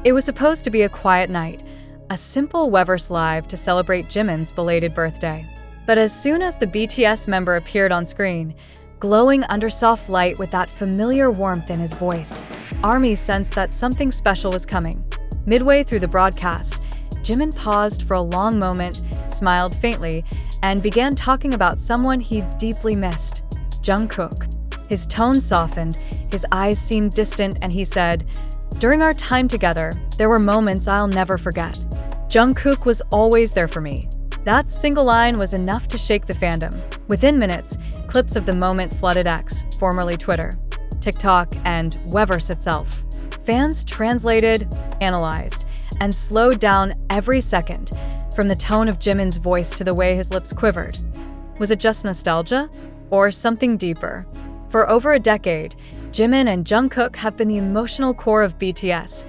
It was supposed to be a quiet night, a simple Weverse Live to celebrate Jimin's belated birthday. But as soon as the BTS member appeared on screen, glowing under soft light with that familiar warmth in his voice, ARMY sensed that something special was coming. Midway through the broadcast, Jimin paused for a long moment, smiled faintly, and began talking about someone he deeply missed, Jungkook. His tone softened, his eyes seemed distant, and he said, "During our time together, there were moments I'll never forget. Jungkook was always there for me." That single line was enough to shake the fandom. Within minutes, clips of the moment flooded X, formerly Twitter, TikTok, and Weverse itself. Fans translated, analyzed, and slowed down every second, from the tone of Jimin's voice to the way his lips quivered. Was it just nostalgia? Or something deeper? For over a decade, Jimin and Jungkook have been the emotional core of BTS,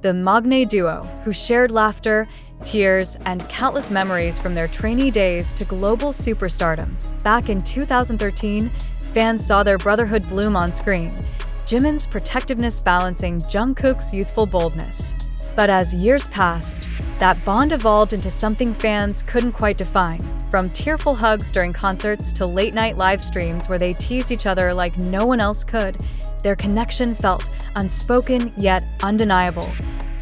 the Magne duo who shared laughter, tears, and countless memories from their trainee days to global superstardom. Back in 2013, fans saw their brotherhood bloom on screen, Jimin's protectiveness balancing Jungkook's youthful boldness. But as years passed, that bond evolved into something fans couldn't quite define. From tearful hugs during concerts to late-night live streams where they teased each other like no one else could, their connection felt unspoken yet undeniable.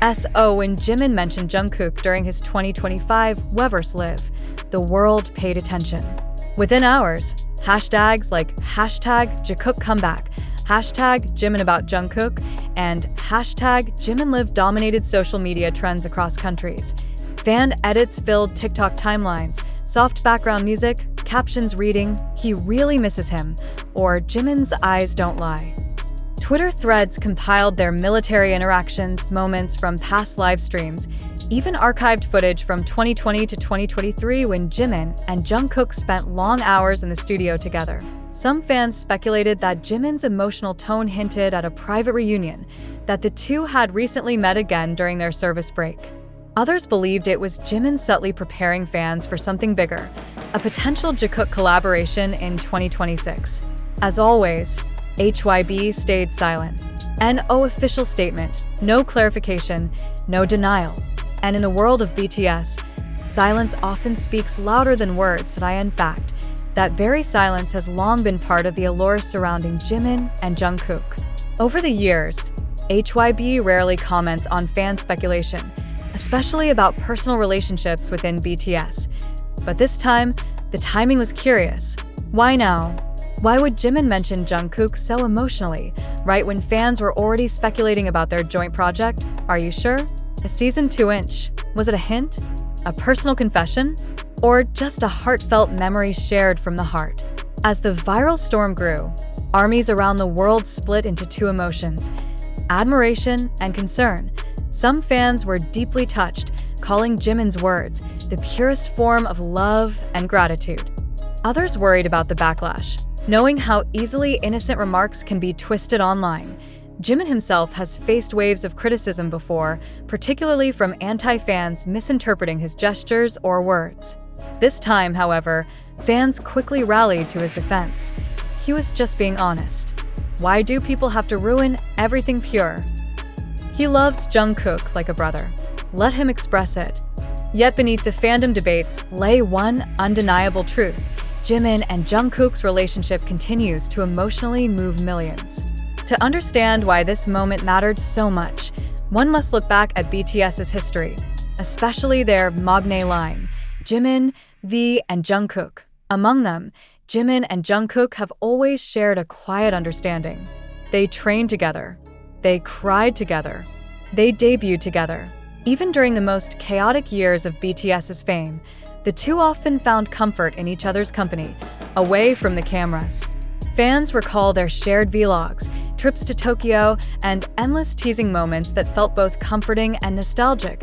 When Jimin mentioned Jungkook during his 2025 Weverse Live, the world paid attention. Within hours, hashtags like #JungkookComeback, #Jimin about Jungkook, and #JiminLive dominated social media trends across countries. Fan edits filled TikTok timelines, soft background music, captions reading, "He really misses him," or "Jimin's eyes don't lie." Twitter threads compiled their military interactions, moments from past live streams, even archived footage from 2020 to 2023 when Jimin and Jungkook spent long hours in the studio together. Some fans speculated that Jimin's emotional tone hinted at a private reunion, that the two had recently met again during their service break. Others believed it was Jimin subtly preparing fans for something bigger, a potential Jungkook collaboration in 2026. As always, HYB stayed silent. No official statement, no clarification, no denial. And in the world of BTS, silence often speaks louder than words, in fact, that very silence has long been part of the allure surrounding Jimin and Jungkook. Over the years, HYB rarely comments on fan speculation, especially about personal relationships within BTS. But this time, the timing was curious. Why now? Why would Jimin mention Jungkook so emotionally, right when fans were already speculating about their joint project? Are you sure? A season 2-inch? Was it a hint? A personal confession? Or just a heartfelt memory shared from the heart? As the viral storm grew, armies around the world split into two emotions, admiration and concern. Some fans were deeply touched, calling Jimin's words the purest form of love and gratitude. Others worried about the backlash, knowing how easily innocent remarks can be twisted online. Jimin himself has faced waves of criticism before, particularly from anti-fans misinterpreting his gestures or words. This time, however, fans quickly rallied to his defense. He was just being honest. Why do people have to ruin everything pure? He loves Jungkook like a brother. Let him express it. Yet beneath the fandom debates lay one undeniable truth. Jimin and Jungkook's relationship continues to emotionally move millions. To understand why this moment mattered so much, one must look back at BTS's history, especially their Magne line, Jimin, V, and Jungkook. Among them, Jimin and Jungkook have always shared a quiet understanding. They trained together. They cried together. They debuted together. Even during the most chaotic years of BTS's fame, the two often found comfort in each other's company, away from the cameras. Fans recall their shared vlogs, trips to Tokyo, and endless teasing moments that felt both comforting and nostalgic.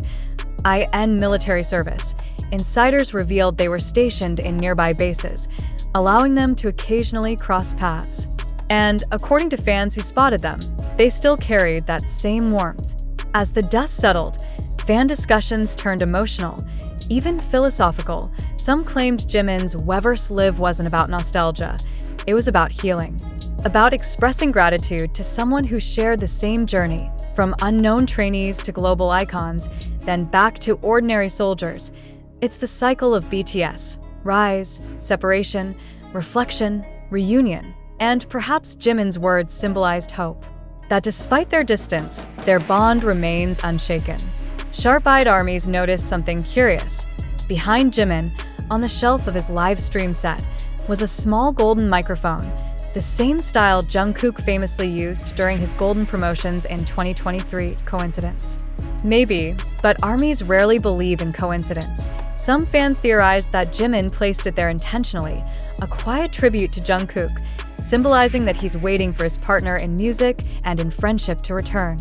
Military service. Insiders revealed they were stationed in nearby bases, allowing them to occasionally cross paths. And according to fans who spotted them, they still carried that same warmth. As the dust settled, fan discussions turned emotional, even philosophical. Some claimed Jimin's Weverse Live wasn't about nostalgia. It was about healing, about expressing gratitude to someone who shared the same journey. From unknown trainees to global icons, then back to ordinary soldiers. It's the cycle of BTS: rise, separation, reflection, reunion, and perhaps Jimin's words symbolized hope. That despite their distance, their bond remains unshaken. Sharp-eyed ARMYs noticed something curious. Behind Jimin, on the shelf of his live stream set, was a small golden microphone, the same style Jungkook famously used during his golden promotions in 2023. Coincidence? Maybe, but ARMYs rarely believe in coincidence. Some fans theorized that Jimin placed it there intentionally, a quiet tribute to Jungkook, symbolizing that he's waiting for his partner in music and in friendship to return.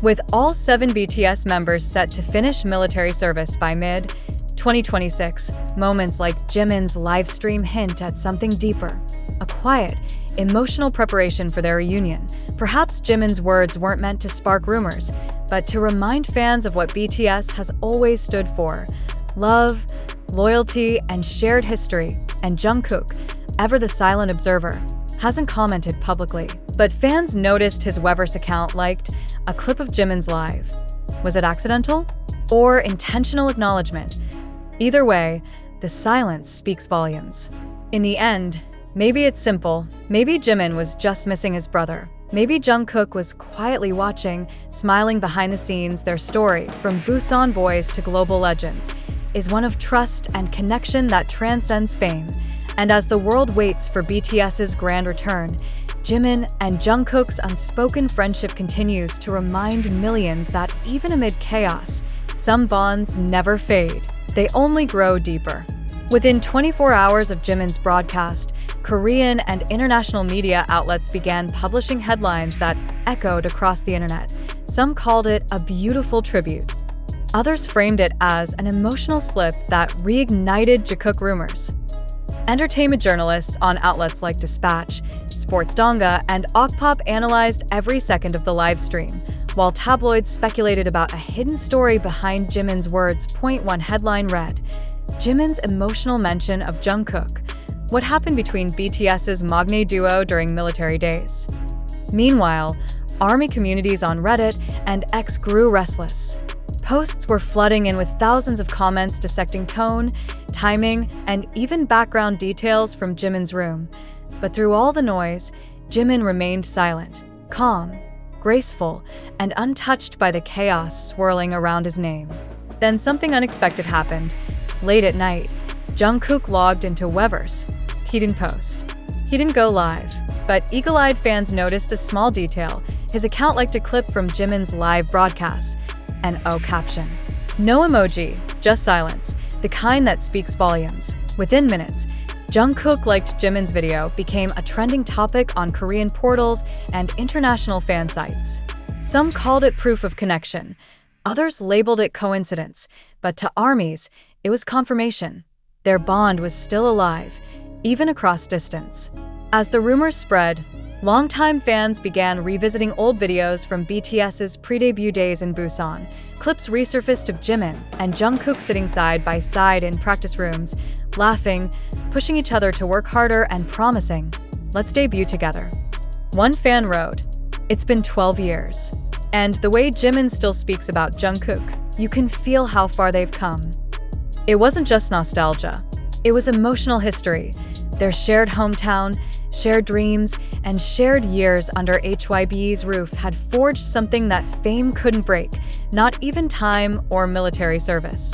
With all 7 BTS members set to finish military service by mid-2026, moments like Jimin's live stream hint at something deeper, a quiet, emotional preparation for their reunion. Perhaps Jimin's words weren't meant to spark rumors, but to remind fans of what BTS has always stood for: love, loyalty, and shared history. And Jungkook, ever the silent observer, hasn't commented publicly, but fans noticed his Weverse account liked a clip of Jimin's live. Was it accidental? Or intentional acknowledgement? Either way, the silence speaks volumes. In the end, maybe it's simple. Maybe Jimin was just missing his brother. Maybe Jungkook was quietly watching, smiling behind the scenes. Their story, from Busan boys to global legends, is one of trust and connection that transcends fame. And as the world waits for BTS's grand return, Jimin and Jungkook's unspoken friendship continues to remind millions that even amid chaos, some bonds never fade. They only grow deeper. Within 24 hours of Jimin's broadcast, Korean and international media outlets began publishing headlines that echoed across the internet. Some called it a beautiful tribute. Others framed it as an emotional slip that reignited Jungkook rumors. Entertainment journalists on outlets like Dispatch, Sports Donga, and Okpop analyzed every second of the live stream, while tabloids speculated about a hidden story behind Jimin's words. One headline read, "Jimin's emotional mention of Jungkook. What happened between BTS's Magne duo during military days?" Meanwhile, ARMY communities on Reddit and X grew restless. Posts were flooding in with thousands of comments dissecting tone, timing, and even background details from Jimin's room. But through all the noise, Jimin remained silent, calm, graceful, and untouched by the chaos swirling around his name. Then something unexpected happened. Late at night, Jungkook logged into Weverse. He didn't post. He didn't go live. But eagle-eyed fans noticed a small detail. His account liked a clip from Jimin's live broadcast. An O caption. No emoji, just silence, the kind that speaks volumes. Within minutes, Jungkook liked Jimin's video, became a trending topic on Korean portals and international fan sites. Some called it proof of connection. Others labeled it coincidence. But to ARMYs, it was confirmation. Their bond was still alive, even across distance. As the rumors spread, longtime fans began revisiting old videos from BTS's pre-debut days in Busan. Clips resurfaced of Jimin and Jungkook sitting side by side in practice rooms, laughing, pushing each other to work harder, and promising, "Let's debut together." One fan wrote, "It's been 12 years. And the way Jimin still speaks about Jungkook, you can feel how far they've come." It wasn't just nostalgia. It was emotional history. Their shared hometown, shared dreams, and shared years under HYBE's roof had forged something that fame couldn't break, not even time or military service.